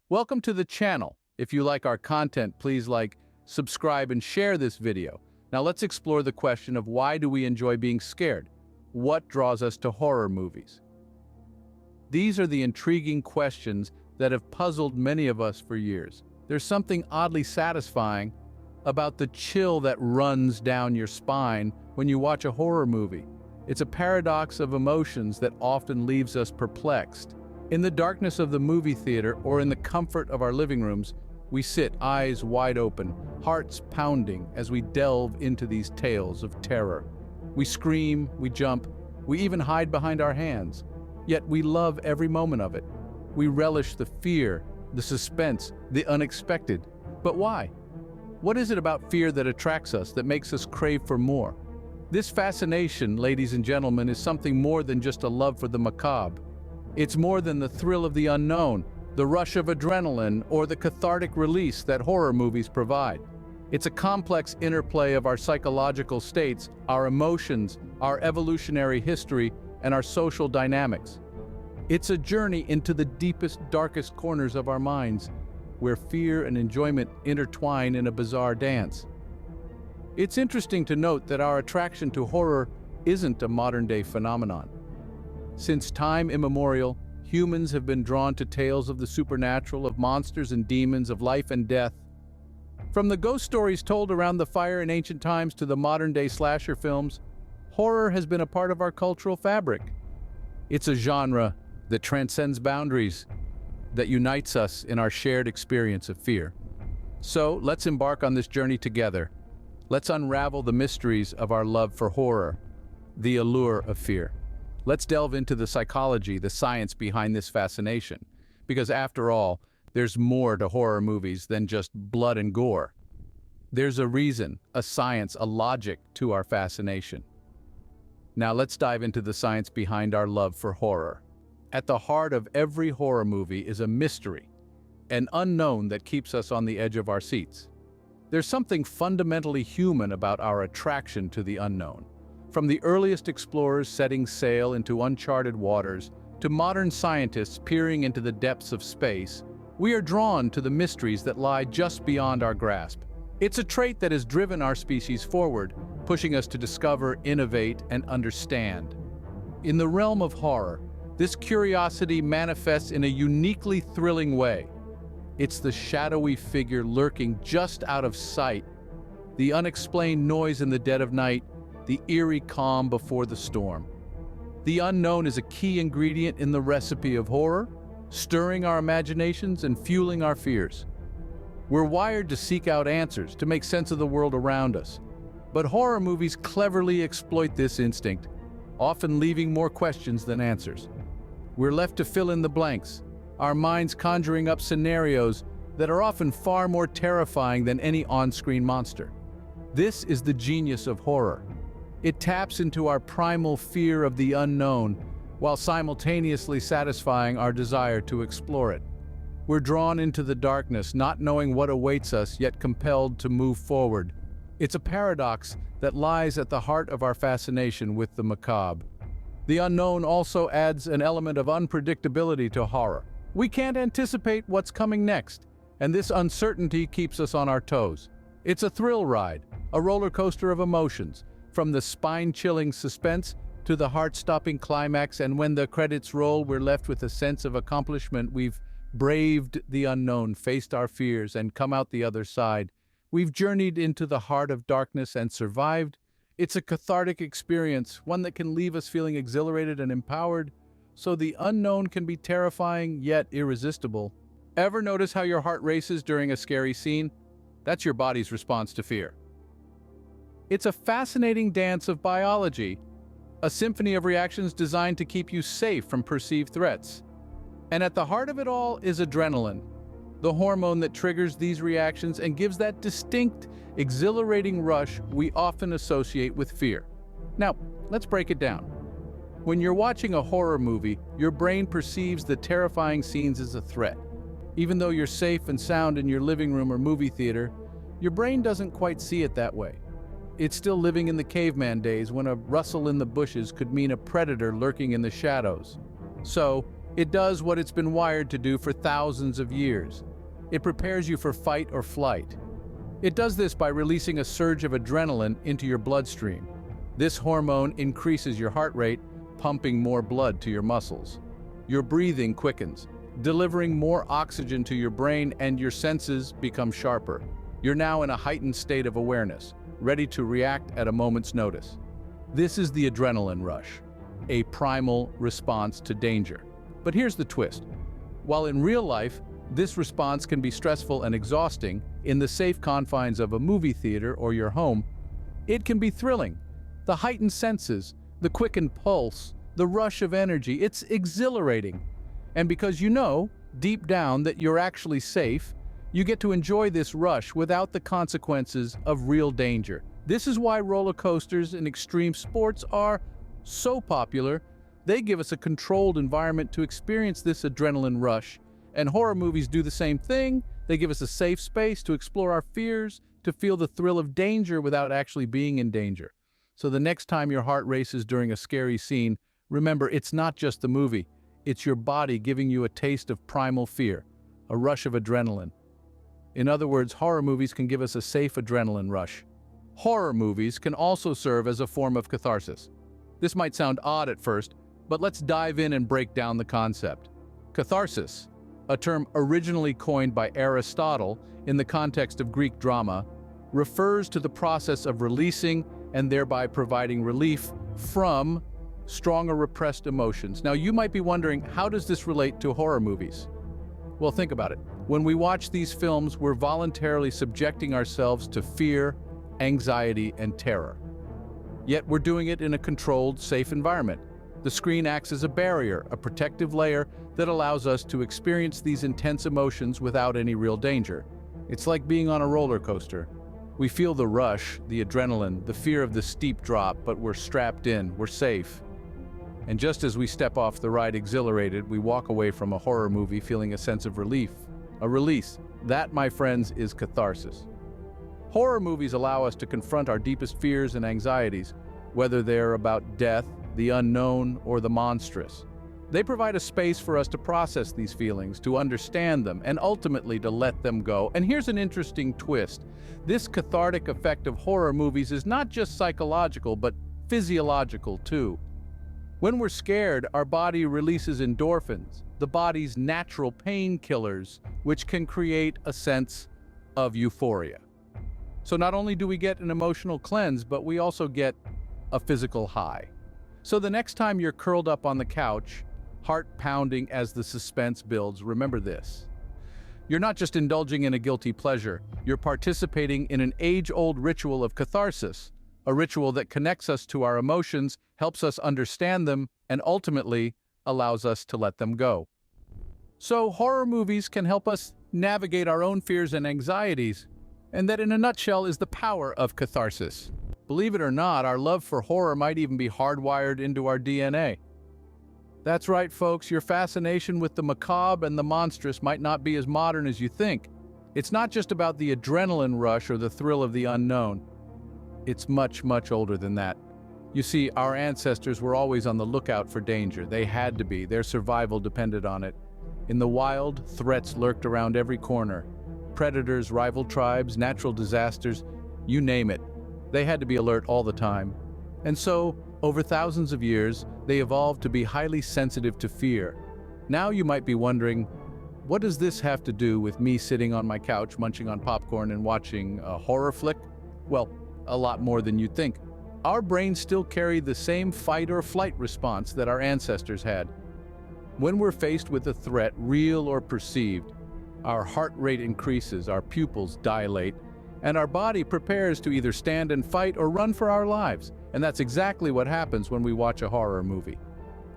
Welcome to the channel. If you like our content, please like, subscribe, and share this video. Now let's explore the question of why do we enjoy being scared? What draws us to horror movies? These are the intriguing questions that have puzzled many of us for years. There's something oddly satisfying about the chill that runs down your spine when you watch a horror movie. It's a paradox of emotions that often leaves us perplexed. In the darkness of the movie theater or in the comfort of our living rooms, we sit, eyes wide open, hearts pounding as we delve into these tales of terror. We scream, we jump, we even hide behind our hands. Yet we love every moment of it. We relish the fear, the suspense, the unexpected. But why? What is it about fear that attracts us, that makes us crave for more? This fascination, ladies and gentlemen, is something more than just a love for the macabre. It's more than the thrill of the unknown, the rush of adrenaline, or the cathartic release that horror movies provide. It's a complex interplay of our psychological states, our emotions, our evolutionary history, and our social dynamics. It's a journey into the deepest, darkest corners of our minds, where fear and enjoyment intertwine in a bizarre dance. It's interesting to note that our attraction to horror isn't a modern-day phenomenon. Since time immemorial, humans have been drawn to tales of the supernatural, of monsters and demons, of life and death. From the ghost stories told around the fire in ancient times to the modern-day slasher films, horror has been a part of our cultural fabric. It's a genre that transcends boundaries, that unites us in our shared experience of fear. So, let's embark on this journey together. Let's unravel the mysteries of our love for horror, the allure of fear. Let's delve into the psychology, the science behind this fascination. Because after all, there's more to horror movies than just blood and gore. There's a reason, a science, a logic to our fascination. Now let's dive into the science behind our love for horror. At the heart of every horror movie is a mystery, an unknown that keeps us on the edge of our seats. There's something fundamentally human about our attraction to the unknown. From the earliest explorers setting sail into uncharted waters to modern scientists peering into the depths of space, we are drawn to the mysteries that lie just beyond our grasp. It's a trait that has driven our species forward, pushing us to discover, innovate, and understand. In the realm of horror, this curiosity manifests in a uniquely thrilling way. It's the shadowy figure lurking just out of sight, the unexplained noise in the dead of night, the eerie calm before the storm. The unknown is a key ingredient in the recipe of horror, stirring our imaginations and fueling our fears. We're wired to seek out answers, to make sense of the world around us. But horror movies cleverly exploit this instinct, often leaving more questions than answers. We're left to fill in the blanks, our minds conjuring up scenarios that are often far more terrifying than any on-screen monster. This is the genius of horror. It taps into our primal fear of the unknown, while simultaneously satisfying our desire to explore it. We're drawn into the darkness, not knowing what awaits us, yet compelled to move forward. It's a paradox that lies at the heart of our fascination with the macabre. The unknown also adds an element of unpredictability to horror. We can't anticipate what's coming next, and this uncertainty keeps us on our toes. It's a thrill ride, a roller coaster of emotions, from the spine-chilling suspense to the heart-stopping climax, and when the credits roll, we're left with a sense of accomplishment. We've braved the unknown, faced our fears, and come out the other side. We've journeyed into the heart of darkness and survived. It's a cathartic experience, one that can leave us feeling exhilarated and empowered. So the unknown can be terrifying, yet irresistible. Ever notice how your heart races during a scary scene? That's your body's response to fear. It's a fascinating dance of biology, a symphony of reactions designed to keep you safe from perceived threats. And at the heart of it all is adrenaline, the hormone that triggers these reactions and gives that distinct, exhilarating rush we often associate with fear. Now, let's break it down. When you're watching a horror movie, your brain perceives the terrifying scenes as a threat. Even though you're safe and sound in your living room or movie theater, your brain doesn't quite see it that way. It's still living in the caveman days when a rustle in the bushes could mean a predator lurking in the shadows. So, It does what it's been wired to do for thousands of years. It prepares you for fight or flight. It does this by releasing a surge of adrenaline into your bloodstream. This hormone increases your heart rate, pumping more blood to your muscles. Your breathing quickens, delivering more oxygen to your brain, and your senses become sharper. You're now in a heightened state of awareness, ready to react at a moment's notice. This is the adrenaline rush, a primal response to danger. But here's the twist. While in real life, this response can be stressful and exhausting, in the safe confines of a movie theater or your home, it can be thrilling. The heightened senses, the quickened pulse, the rush of energy, it's exhilarating. And because you know, deep down, that you're actually safe, you get to enjoy this rush without the consequences of real danger. This is why roller coasters and extreme sports are so popular. They give us a controlled environment to experience this adrenaline rush. And horror movies do the same thing. They give us a safe space to explore our fears, to feel the thrill of danger without actually being in danger. So the next time your heart races during a scary scene, remember, it's not just the movie. It's your body giving you a taste of primal fear, a rush of adrenaline. In other words, horror movies can give us a safe adrenaline rush. Horror movies can also serve as a form of catharsis. This might sound odd at first, but let's dive in and break down the concept. Catharsis, a term originally coined by Aristotle in the context of Greek drama, refers to the process of releasing and thereby providing relief from strong or repressed emotions. Now, you might be wondering, how does this relate to horror movies? Well, think about it. When we watch these films, we're voluntarily subjecting ourselves to fear, anxiety, and terror. Yet we're doing it in a controlled, safe environment. The screen acts as a barrier, a protective layer that allows us to experience these intense emotions without any real danger. It's like being on a roller coaster. We feel the rush, the adrenaline, the fear of the steep drop, but we're strapped in, we're safe. And just as we step off the ride exhilarated, we walk away from a horror movie feeling a sense of relief, a release. That, my friends, is catharsis. Horror movies allow us to confront our deepest fears and anxieties, whether they're about death, the unknown, or the monstrous. They provide a space for us to process these feelings, to understand them, and ultimately to let them go. And here's an interesting twist. This cathartic effect of horror movies is not just psychological, but physiological too. When we're scared, our body releases endorphins, the body's natural painkillers, which can create a sense of euphoria. So not only do we get an emotional cleanse, but we also get a physical high. So the next time you're curled up on the couch, heart pounding as the suspense builds, remember this. You're not just indulging in a guilty pleasure, you're participating in an age-old ritual of catharsis, a ritual that connects us to our emotions, helps us understand them, and ultimately allows us to let them go. So horror movies can help us navigate our own fears and anxieties, and that in a nutshell is the power of catharsis. Believe it or not, our love for horror might even be hardwired into our DNA. That's right, folks, your fascination with the macabre and the monstrous might not be as modern as you think. It's not just about the adrenaline rush or the thrill of the unknown. It's much, much older than that. You see, our ancestors were always on the lookout for danger. They had to be. Their survival depended on it. In the wild, threats lurked around every corner. Predators, rival tribes, natural disasters, you name it. They had to be alert all the time. And so, over thousands of years, they evolved to be highly sensitive to fear. Now you might be wondering, what does this have to do with me sitting on my couch munching on popcorn and watching a horror flick? Well, a lot more than you'd think. Our brains still carry the same fight or flight response that our ancestors had. When we're faced with a threat, real or perceived, our heart rate increases, our pupils dilate, and our body prepares to either stand and fight or run for our lives. And that's exactly what happens when we watch a horror movie.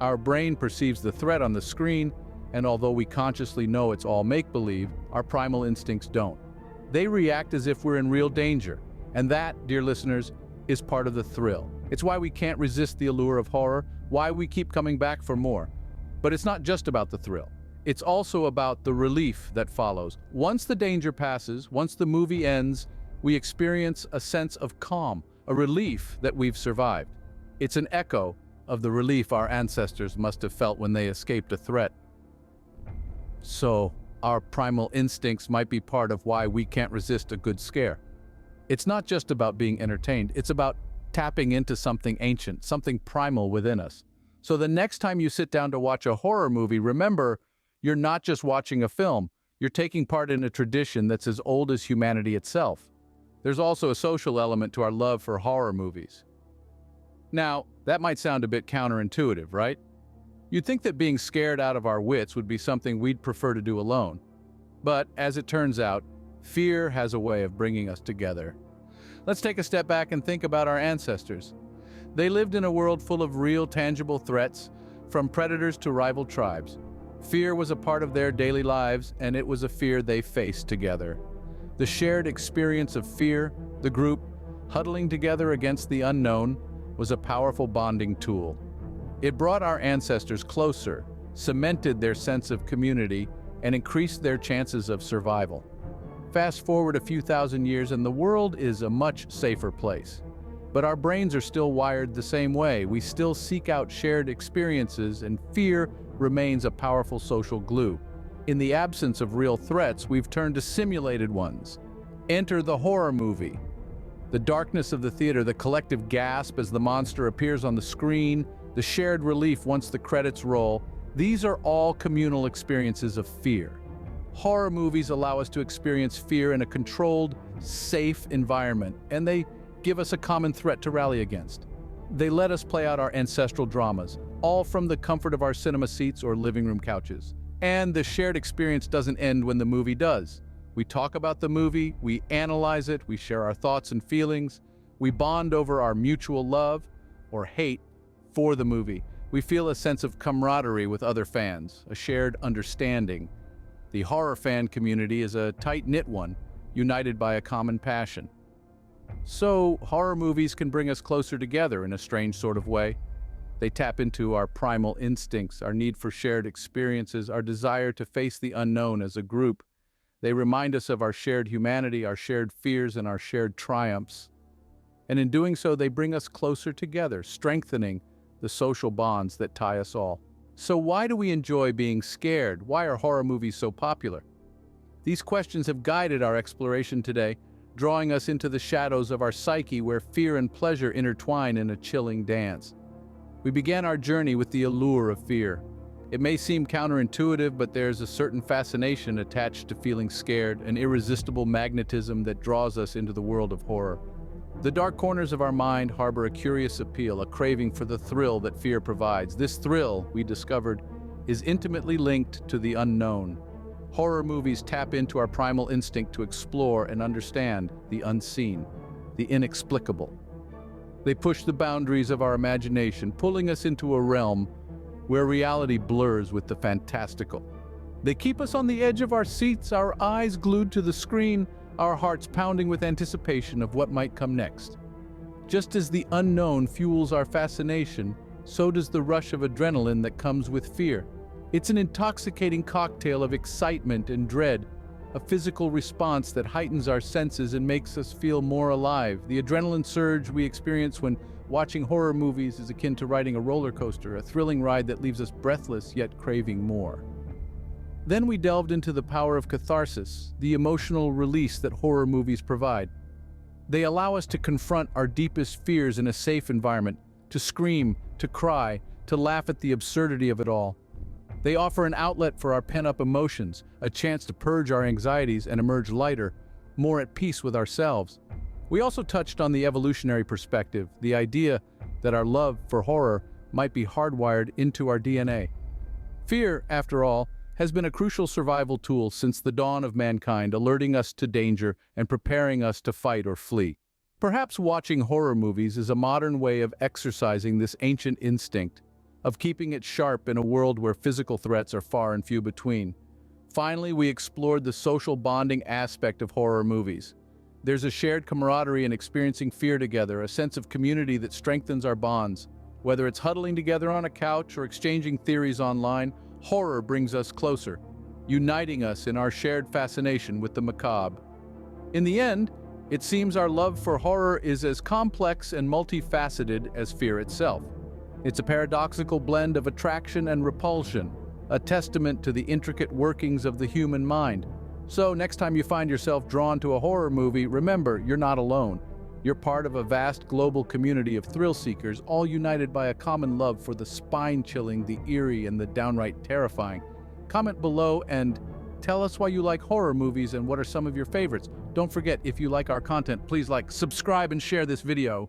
Our brain perceives the threat on the screen, and although we consciously know it's all make-believe, our primal instincts don't. They react as if we're in real danger. And that, dear listeners, is part of the thrill. It's why we can't resist the allure of horror, why we keep coming back for more. But it's not just about the thrill. It's also about the relief that follows. Once the danger passes, once the movie ends, we experience a sense of calm, a relief that we've survived. It's an echo of the relief our ancestors must have felt when they escaped a threat. So, our primal instincts might be part of why we can't resist a good scare. It's not just about being entertained, it's about tapping into something ancient, something primal within us. So the next time you sit down to watch a horror movie, remember, you're not just watching a film, you're taking part in a tradition that's as old as humanity itself. There's also a social element to our love for horror movies. Now, that might sound a bit counterintuitive, right? You'd think that being scared out of our wits would be something we'd prefer to do alone. But, as it turns out, fear has a way of bringing us together. Let's take a step back and think about our ancestors. They lived in a world full of real, tangible threats, from predators to rival tribes. Fear was a part of their daily lives, and it was a fear they faced together. The shared experience of fear, the group, huddling together against the unknown, was a powerful bonding tool. It brought our ancestors closer, cemented their sense of community, and increased their chances of survival. Fast forward a few thousand years and the world is a much safer place. But our brains are still wired the same way. We still seek out shared experiences, and fear remains a powerful social glue. In the absence of real threats, we've turned to simulated ones. Enter the horror movie. The darkness of the theater, the collective gasp as the monster appears on the screen, the shared relief once the credits roll, these are all communal experiences of fear. Horror movies allow us to experience fear in a controlled, safe environment, and they give us a common threat to rally against. They let us play out our ancestral dramas, all from the comfort of our cinema seats or living room couches. And the shared experience doesn't end when the movie does. We talk about the movie, we analyze it, we share our thoughts and feelings, we bond over our mutual love or hate for the movie. We feel a sense of camaraderie with other fans, a shared understanding. The horror fan community is a tight-knit one, united by a common passion. So, horror movies can bring us closer together in a strange sort of way. They tap into our primal instincts, our need for shared experiences, our desire to face the unknown as a group. They remind us of our shared humanity, our shared fears, and our shared triumphs. And in doing so, they bring us closer together, strengthening the social bonds that tie us all. So why do we enjoy being scared? Why are horror movies so popular? These questions have guided our exploration today, drawing us into the shadows of our psyche where fear and pleasure intertwine in a chilling dance. We began our journey with the allure of fear. It may seem counterintuitive, but there's a certain fascination attached to feeling scared, an irresistible magnetism that draws us into the world of horror. The dark corners of our mind harbor a curious appeal, a craving for the thrill that fear provides. This thrill, we discovered, is intimately linked to the unknown. Horror movies tap into our primal instinct to explore and understand the unseen, the inexplicable. They push the boundaries of our imagination, pulling us into a realm where reality blurs with the fantastical. They keep us on the edge of our seats, our eyes glued to the screen, our hearts pounding with anticipation of what might come next. Just as the unknown fuels our fascination, so does the rush of adrenaline that comes with fear. It's an intoxicating cocktail of excitement and dread, a physical response that heightens our senses and makes us feel more alive. The adrenaline surge we experience when watching horror movies is akin to riding a roller coaster, a thrilling ride that leaves us breathless yet craving more. Then we delved into the power of catharsis, the emotional release that horror movies provide. They allow us to confront our deepest fears in a safe environment, to scream, to cry, to laugh at the absurdity of it all. They offer an outlet for our pent-up emotions, a chance to purge our anxieties and emerge lighter, more at peace with ourselves. We also touched on the evolutionary perspective, the idea that our love for horror might be hardwired into our DNA. Fear, after all, has been a crucial survival tool since the dawn of mankind, alerting us to danger and preparing us to fight or flee. Perhaps watching horror movies is a modern way of exercising this ancient instinct, of keeping it sharp in a world where physical threats are far and few between. Finally, we explored the social bonding aspect of horror movies. There's a shared camaraderie in experiencing fear together, a sense of community that strengthens our bonds. Whether it's huddling together on a couch or exchanging theories online, horror brings us closer, uniting us in our shared fascination with the macabre. In the end, it seems our love for horror is as complex and multifaceted as fear itself. It's a paradoxical blend of attraction and repulsion, a testament to the intricate workings of the human mind. So next time you find yourself drawn to a horror movie, remember, you're not alone. You're part of a vast global community of thrill seekers, all united by a common love for the spine-chilling, the eerie, and the downright terrifying. Comment below and tell us why you like horror movies and what are some of your favorites. Don't forget, if you like our content, please like, subscribe, and share this video.